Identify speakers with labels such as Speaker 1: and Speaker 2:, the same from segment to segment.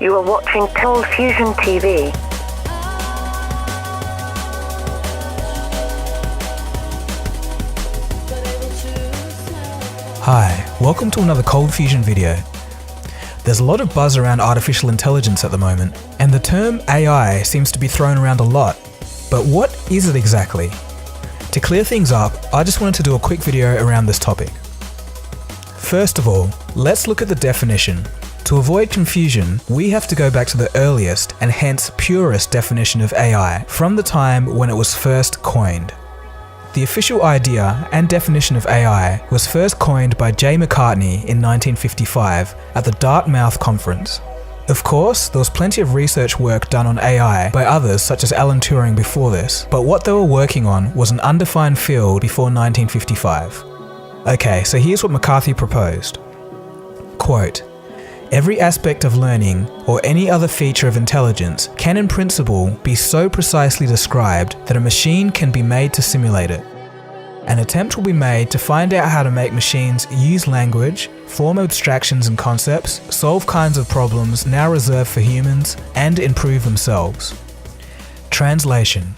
Speaker 1: You are watching Cold Fusion TV.
Speaker 2: Hi, welcome to another Cold Fusion video. There's a lot of buzz around artificial intelligence at the moment, and the term AI seems to be thrown around a lot. But what is it exactly? To clear things up, I just wanted to do a quick video around this topic. First of all, let's look at the definition. To avoid confusion, we have to go back to the earliest and hence purest definition of AI from the time when it was first coined. The official idea and definition of AI was first coined by J. McCartney in 1955 at the Dartmouth Conference. Of course, there was plenty of research work done on AI by others such as Alan Turing before this, but what they were working on was an undefined field before 1955. Okay, so here's what McCarthy proposed. Quote, "Every aspect of learning, or any other feature of intelligence, can in principle be so precisely described that a machine can be made to simulate it. An attempt will be made to find out how to make machines use language, form abstractions and concepts, solve kinds of problems now reserved for humans, and improve themselves." Translation.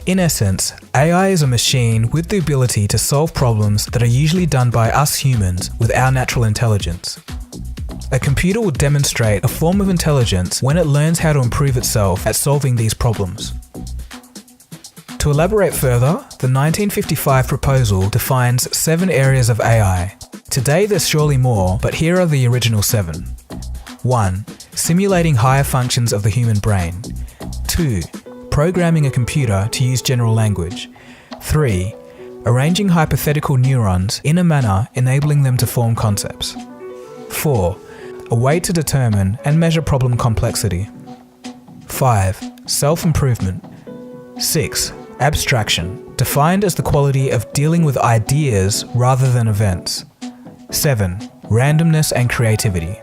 Speaker 2: In essence, AI is a machine with the ability to solve problems that are usually done by us humans with our natural intelligence. A computer will demonstrate a form of intelligence when it learns how to improve itself at solving these problems. To elaborate further, the 1955 proposal defines 7 areas of AI. Today there's surely more, but here are the original 7. 1. Simulating higher functions of the human brain. 2. Programming a computer to use general language. 3. Arranging hypothetical neurons in a manner enabling them to form concepts. 4. A way to determine and measure problem complexity. 5. Self-improvement. 6. Abstraction, defined as the quality of dealing with ideas rather than events. 7. Randomness and creativity.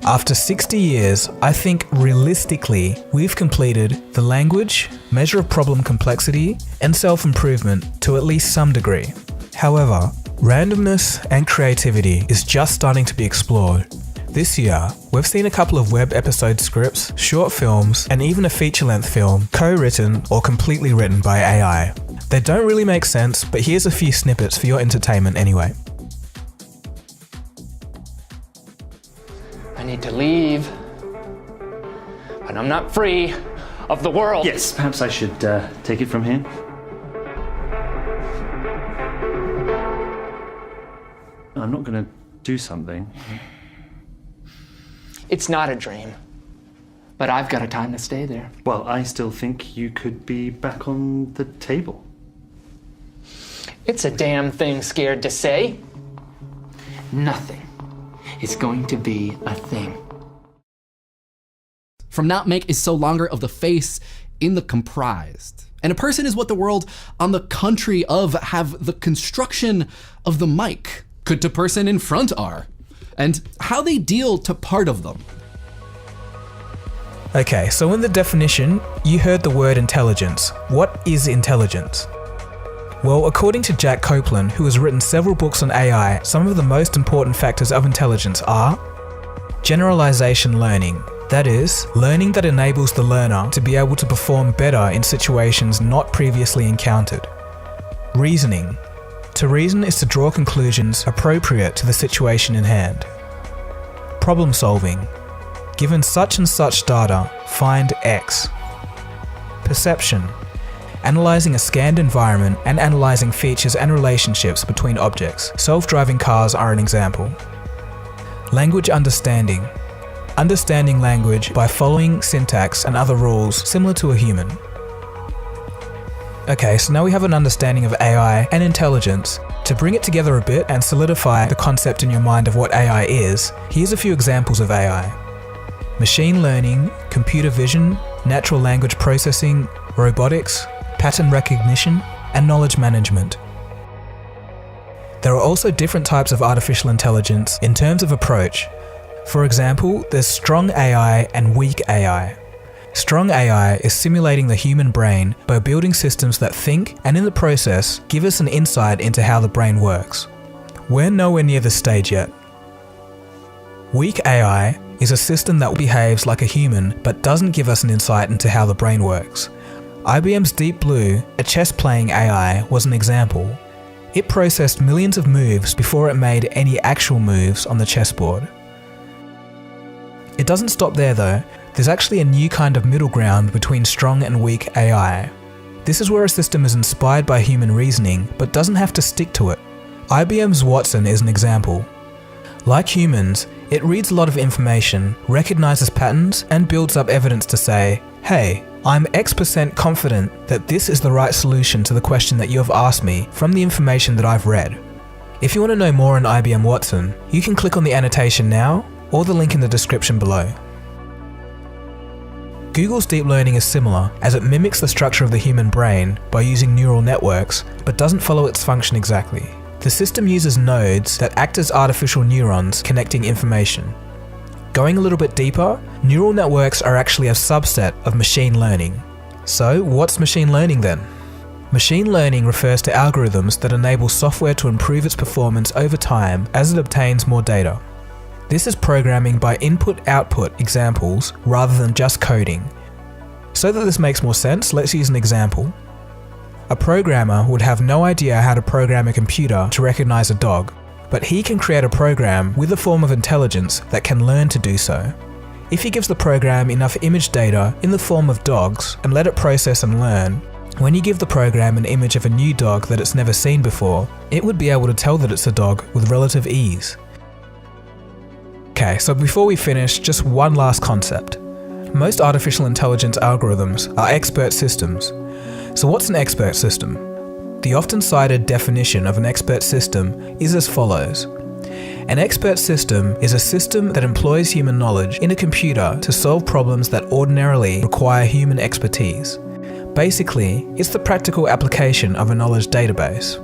Speaker 2: After 60 years, I think realistically we've completed the language, measure of problem complexity, and self-improvement to at least some degree. However, randomness and creativity is just starting to be explored. This year, we've seen a couple of web episode scripts, short films, and even a feature-length film co-written or completely written by AI. They don't really make sense, but here's a few snippets for your entertainment anyway.
Speaker 3: I need to leave, but I'm not free of the world.
Speaker 4: Yes, perhaps I should take it from here. I'm not going to do something.
Speaker 3: It's not a dream, but I've got a time to stay there.
Speaker 4: Well, I still think you could be back on the table.
Speaker 3: It's a damn thing scared to say. Nothing is going to be a thing.
Speaker 5: From not make is so longer of the face in the comprised. And a person is what the world on the country of have the construction of the mic could to person in front are, and how they deal to part of them.
Speaker 2: Okay, so in the definition, you heard the word intelligence. What is intelligence? Well, according to Jack Copeland, who has written several books on AI, some of the most important factors of intelligence are generalization learning. That is, learning that enables the learner to be able to perform better in situations not previously encountered. Reasoning. To reason is to draw conclusions appropriate to the situation in hand. Problem solving. Given such and such data, find X. Perception. Analyzing a scanned environment and analyzing features and relationships between objects. Self-driving cars are an example. Language understanding. Understanding language by following syntax and other rules similar to a human. Okay, so now we have an understanding of AI and intelligence. To bring it together a bit and solidify the concept in your mind of what AI is, here's a few examples of AI. Machine learning, computer vision, natural language processing, robotics, pattern recognition, and knowledge management. There are also different types of artificial intelligence in terms of approach. For example, there's strong AI and weak AI. Strong AI is simulating the human brain by building systems that think and in the process give us an insight into how the brain works. We're nowhere near this stage yet. Weak AI is a system that behaves like a human but doesn't give us an insight into how the brain works. IBM's Deep Blue, a chess-playing AI, was an example. It processed millions of moves before it made any actual moves on the chessboard. It doesn't stop there though. There's actually a new kind of middle ground between strong and weak AI. This is where a system is inspired by human reasoning but doesn't have to stick to it. IBM's Watson is an example. Like humans, it reads a lot of information, recognizes patterns, and builds up evidence to say, hey, I'm X% confident that this is the right solution to the question that you have asked me from the information that I've read. If you want to know more on IBM Watson, you can click on the annotation now or the link in the description below. Google's deep learning is similar, as it mimics the structure of the human brain by using neural networks, but doesn't follow its function exactly. The system uses nodes that act as artificial neurons connecting information. Going a little bit deeper, neural networks are actually a subset of machine learning. So, what's machine learning then? Machine learning refers to algorithms that enable software to improve its performance over time as it obtains more data. This is programming by input-output examples rather than just coding. So that this makes more sense, let's use an example. A programmer would have no idea how to program a computer to recognize a dog, but he can create a program with a form of intelligence that can learn to do so. If he gives the program enough image data in the form of dogs and let it process and learn, when you give the program an image of a new dog that it's never seen before, it would be able to tell that it's a dog with relative ease. Okay, so before we finish, just one last concept. Most artificial intelligence algorithms are expert systems. So what's an expert system? The often cited definition of an expert system is as follows. An expert system is a system that employs human knowledge in a computer to solve problems that ordinarily require human expertise. Basically, it's the practical application of a knowledge database.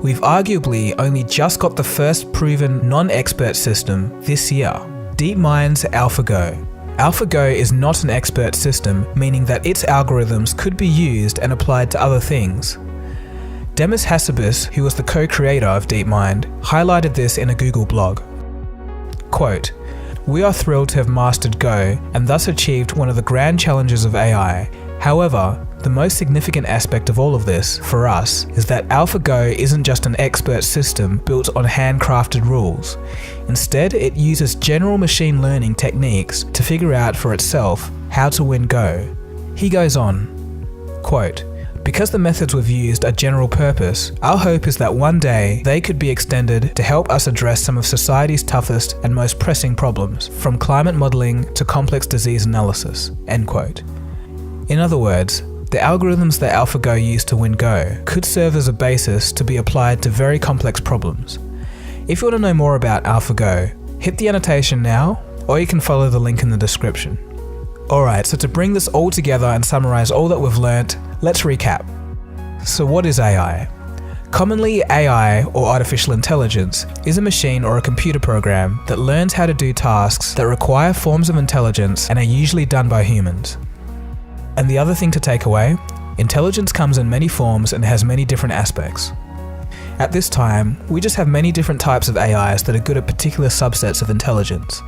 Speaker 2: We've arguably only just got the first proven non-expert system this year, DeepMind's AlphaGo. AlphaGo is not an expert system, meaning that its algorithms could be used and applied to other things. Demis Hassabis, who was the co-creator of DeepMind, highlighted this in a Google blog. Quote, "We are thrilled to have mastered Go and thus achieved one of the grand challenges of AI. However, the most significant aspect of all of this, for us, is that AlphaGo isn't just an expert system built on handcrafted rules. Instead, it uses general machine learning techniques to figure out for itself how to win Go." He goes on, quote, "Because the methods we've used are general purpose, our hope is that one day they could be extended to help us address some of society's toughest and most pressing problems, from climate modeling to complex disease analysis." End quote. In other words, the algorithms that AlphaGo used to win Go could serve as a basis to be applied to very complex problems. If you want to know more about AlphaGo, hit the annotation now, or you can follow the link in the description. Alright, so to bring this all together and summarize all that we've learnt, let's recap. So what is AI? Commonly, AI, or artificial intelligence, is a machine or a computer program that learns how to do tasks that require forms of intelligence and are usually done by humans. And the other thing to take away, intelligence comes in many forms and has many different aspects. At this time, we just have many different types of AIs that are good at particular subsets of intelligence.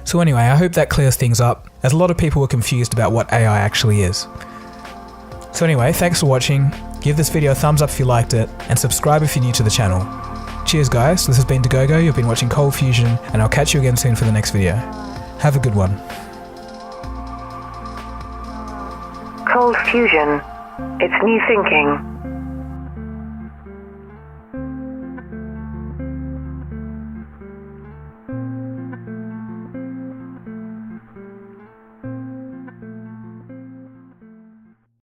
Speaker 2: So anyway, I hope that clears things up, as a lot of people were confused about what AI actually is. So anyway, thanks for watching, give this video a thumbs up if you liked it, and subscribe if you're new to the channel. Cheers guys, this has been Dagogo, you've been watching Cold Fusion, and I'll catch you again soon for the next video. Have a good one.
Speaker 1: Cold Fusion. It's new thinking.